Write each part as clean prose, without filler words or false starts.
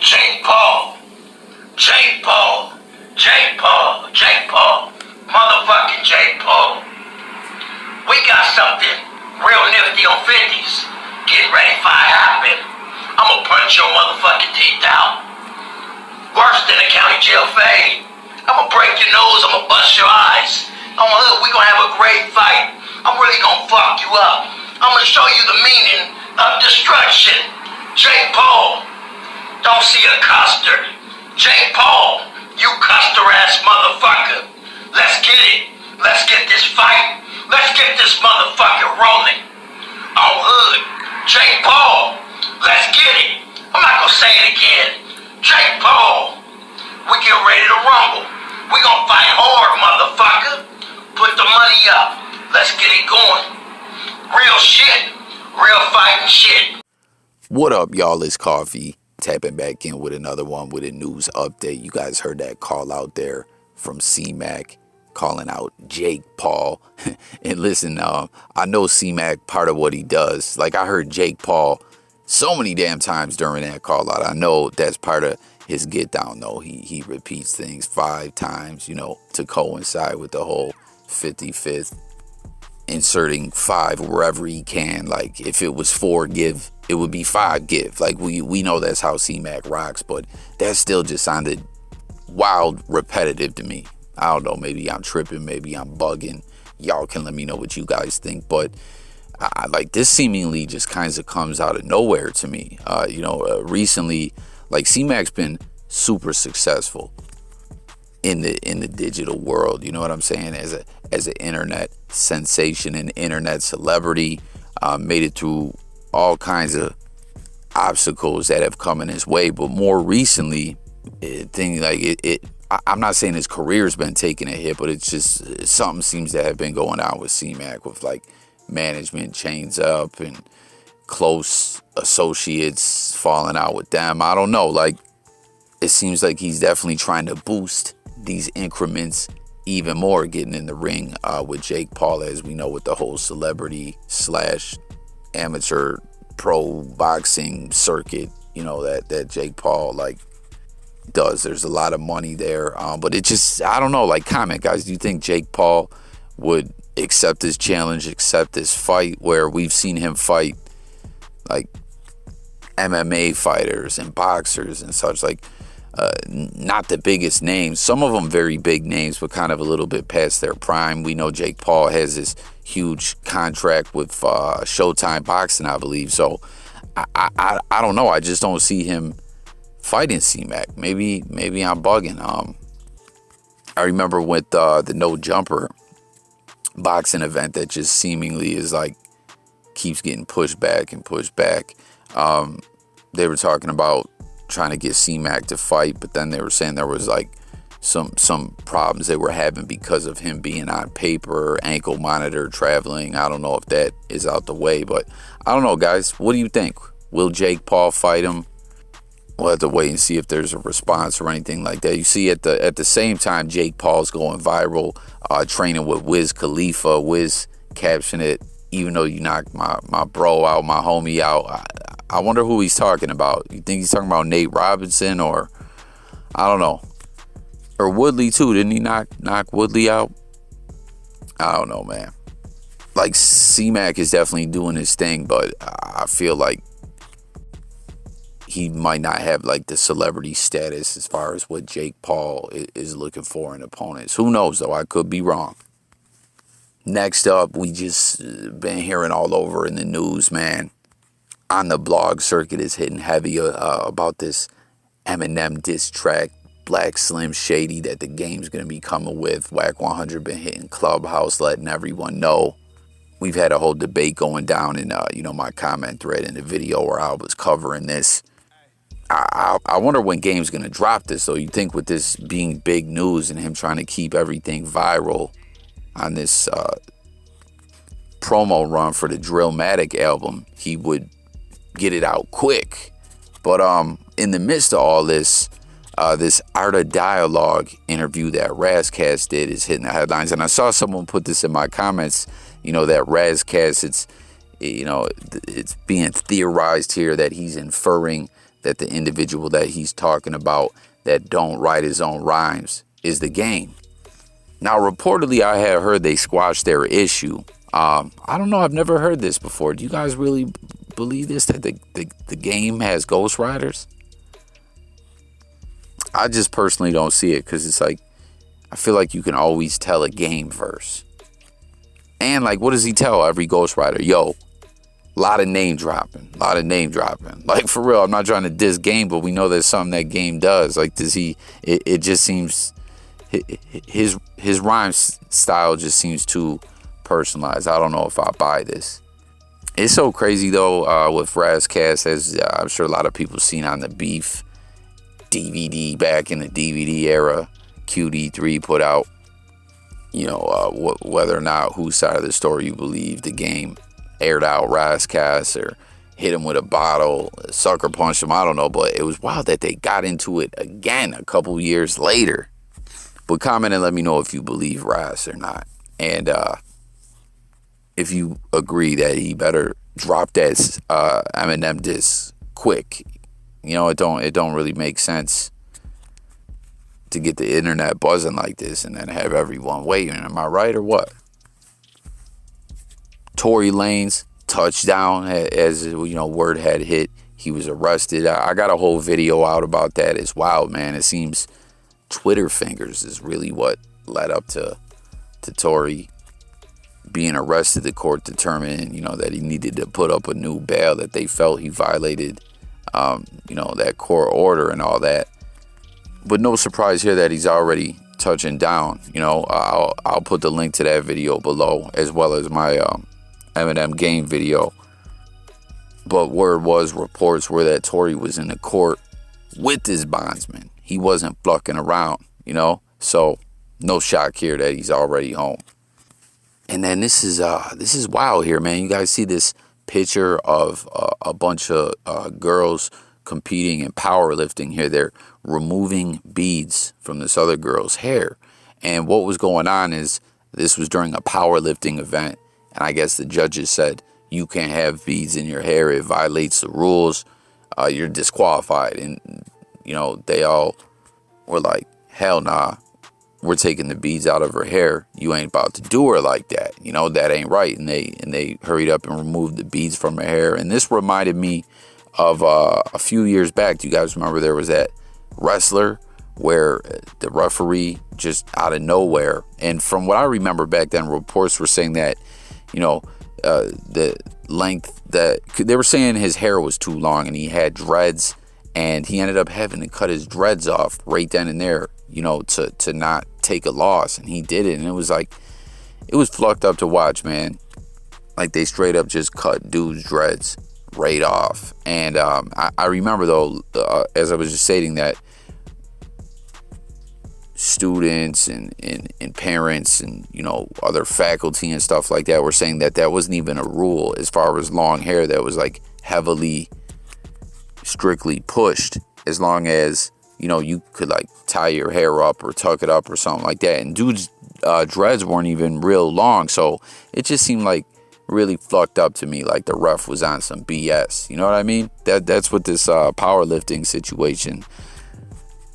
Jake Paul. Jake Paul. Jake Paul. Jake Paul. Motherfucking Jake Paul. We got something real nifty on 50s. Get ready for it happen. I'ma punch your motherfucking teeth out. Worse than a county jail fade. I'ma break your nose, I'ma bust your eyes. We gonna have a great fight. I'm really gonna fuck you up. I'ma show you the meaning of destruction. Jake Paul. Don't see a custard. Jake Paul. You custer ass motherfucker. Let's get it. Let's get this fight. Let's get this motherfucker rolling. On hood. Jake Paul. Let's get it. I'm not gonna say it again. Jake Paul. We get ready to rumble. We gonna fight hard, motherfucker. Put the money up. Let's get it going. Real shit. Real fighting shit. What up, y'all? It's Coffee. Tapping back in with another one with a news update. You guys heard that call out there from Cmac calling out Jake Paul. And listen, I know Cmac, part of what he does. Like, I heard Jake Paul so many damn times during that call out. I know that's part of his get down, though. He repeats things 5 times, you know, to coincide with the whole 55th, inserting 5 wherever he can. Like, if it was 4 give, it would be 5 give. Like, we know that's how Cmac rocks, but that still just sounded wild repetitive to me. I don't know, maybe I'm tripping, maybe I'm bugging. Y'all can let me know what you guys think, but I like this seemingly just kind of comes out of nowhere to me. Recently, like, Cmac's been super successful in the digital world. You know what I'm saying? As an internet sensation and internet celebrity, made it through all kinds of obstacles that have come in his way. But more recently, I'm not saying his career's been taking a hit, but it's just something seems to have been going on with Cmac, with like management chains up and close associates falling out with them. I don't know. Like, it seems like he's definitely trying to boost these increments even more, getting in the ring with Jake Paul, as we know, with the whole celebrity / amateur pro boxing circuit, you know, that Jake Paul like does. There's a lot of money there, but it just, I don't know. Like, comment, guys, do you think Jake Paul would accept this challenge, accept this fight, where we've seen him fight like MMA fighters and boxers and such, like not the biggest names, some of them very big names, but kind of a little bit past their prime. We know Jake Paul has this huge contract with Showtime boxing, I believe. So I don't know. I just don't see him fighting Cmac. Maybe I'm bugging. I remember with the No Jumper boxing event that just seemingly is like keeps getting pushed back and pushed back. They were talking about trying to get Cmac to fight, but then they were saying there was like some problems they were having because of him being on paper, ankle monitor, traveling. I don't know if that is out the way, but I don't know, guys. What do you think? Will Jake Paul fight him? We'll have to wait and see if there's a response or anything like that. You see, at the same time, Jake Paul's going viral, training with Khalifa. Wiz captioned it, "Even though you knocked my bro out, my homie out." I wonder who he's talking about. You think he's talking about Nate Robinson, or I don't know, or Woodley too? Didn't he knock Woodley out? I don't know, man. Like, Cmac is definitely doing his thing, but I feel like he might not have like the celebrity status as far as what Jake Paul is looking for in opponents. Who knows, though? I could be wrong. Next up, we just been hearing all over in the news, man. On the blog circuit is hitting heavy about this Eminem diss track, Black Slim Shady, that the game's going to be coming with. Whack 100 been hitting Clubhouse, letting everyone know. We've had a whole debate going down in my comment thread in the video where I was covering this. I wonder when Game's going to drop this, though. You think with this being big news and him trying to keep everything viral on this promo run for the Drillmatic album, he would get it out quick. But in the midst of all this, this Art of Dialogue interview that Rass Kass did is hitting the headlines. And I saw someone put this in my comments, that Rass Kass, it's being theorized here that he's inferring that the individual that he's talking about that don't write his own rhymes is the game. Now, reportedly, I had heard they squashed their issue. I don't know. I've never heard this before. Do you guys really believe this, that the game has ghostwriters? I just personally don't see it, because it's like, I feel like you can always tell a game verse. And like, what does he tell every ghostwriter? Yo, a lot of name dropping. Like, for real, I'm not trying to diss Game, but we know there's something that Game does. Like, does he, it just seems, his rhyme style just seems too personalized. I don't know if I buy this. It's so crazy though, with Rass, Kass, as I'm sure a lot of people seen on the Beef DVD back in the DVD era. QD3 put out, you know, whether or not whose side of the story you believe, the Game aired out Rass, Kass, or hit him with a bottle, sucker punched him, I don't know, but it was wild that they got into it again a couple years later. But comment and let me know if you believe Rass or not, and if you agree that he better drop that Eminem diss quick. You know, it don't really make sense to get the internet buzzing like this and then have everyone waiting. Am I right or what? Tory Lanez touchdown, as you know, word had hit. He was arrested. I got a whole video out about that. It's wild, man. It seems Twitter fingers is really what led up to Tory being arrested. The court determined, you know, that he needed to put up a new bail, that they felt he violated, you know, that court order and all that. But no surprise here that he's already touching down. You know, I'll put the link to that video below, as well as my Eminem Game video. But reports were that Tory was in the court with his bondsman. He wasn't fucking around, you know. So no shock here that he's already home. And then this is wild here, man. You guys see this picture of a bunch of girls competing in powerlifting here. They're removing beads from this other girl's hair. And what was going on is, this was during a powerlifting event, and I guess the judges said, you can't have beads in your hair, it violates the rules, you're disqualified. And you know, they all were like, hell nah, we're taking the beads out of her hair. You ain't about to do her like that. You know, that ain't right. And they hurried up and removed the beads from her hair. And this reminded me of a few years back. Do you guys remember there was that wrestler where the referee just out of nowhere, and from what I remember back then, reports were saying that, you know, the length, that they were saying his hair was too long and he had dreads, and he ended up having to cut his dreads off right then and there, you know, to not take a loss. And he did it, and it was like, it was fucked up to watch, man. Like, they straight up just cut dude's dreads right off. And I remember though, as I was just stating, that students and parents and, you know, other faculty and stuff like that were saying that that wasn't even a rule as far as long hair. That was like heavily, strictly pushed, as long as, you know, you could like tie your hair up or tuck it up or something like that. And dude's dreads weren't even real long, so it just seemed like really fucked up to me, like the ref was on some BS. You know what I mean? That's what this powerlifting situation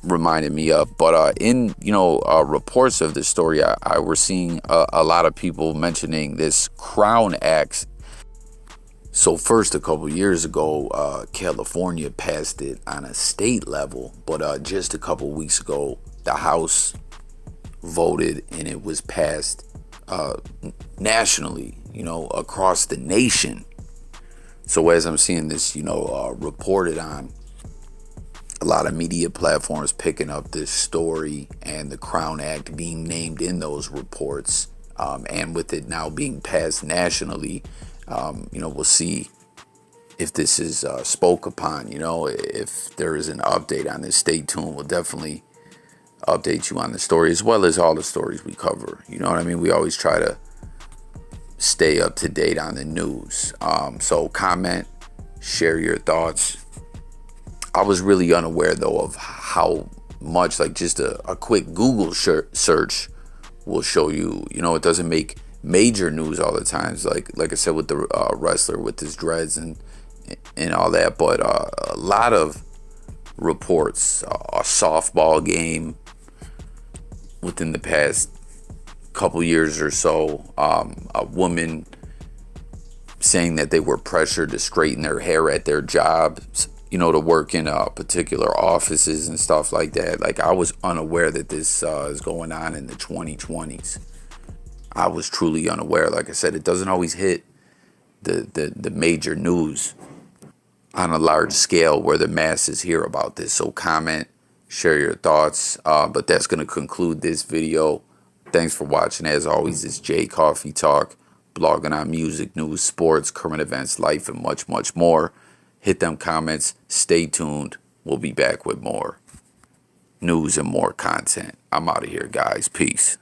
reminded me of. But in, you know, reports of this story, I were seeing a lot of people mentioning this Crown Act. So first, a couple years ago, California passed it on a state level, but just a couple weeks ago, the House voted and it was passed nationally, you know, across the nation. So as I'm seeing this, you know, reported on, a lot of media platforms picking up this story and the Crown Act being named in those reports, and with it now being passed nationally, you know, we'll see if this is spoke upon. You know, if there is an update on this, stay tuned. We'll definitely update you on the story, as well as all the stories we cover. You know what I mean? We always try to stay up to date on the news. So comment, share your thoughts. I was really unaware though of how much, like just a quick Google search will show you, you know, it doesn't make major news all the times, like I said with the wrestler with his dreads and all that, but a lot of reports a softball game within the past couple years or so, a woman saying that they were pressured to straighten their hair at their jobs, to work in particular offices and stuff like that. Like, I was unaware that this is going on in the 2020s. I was truly unaware. Like I said, it doesn't always hit the major news on a large scale where the masses hear about this. So comment, share your thoughts. But that's going to conclude this video. Thanks for watching. As always, it's J Coffee Talk, blogging on music, news, sports, current events, life, and much, much more. Hit them comments. Stay tuned. We'll be back with more news and more content. I'm out of here, guys. Peace.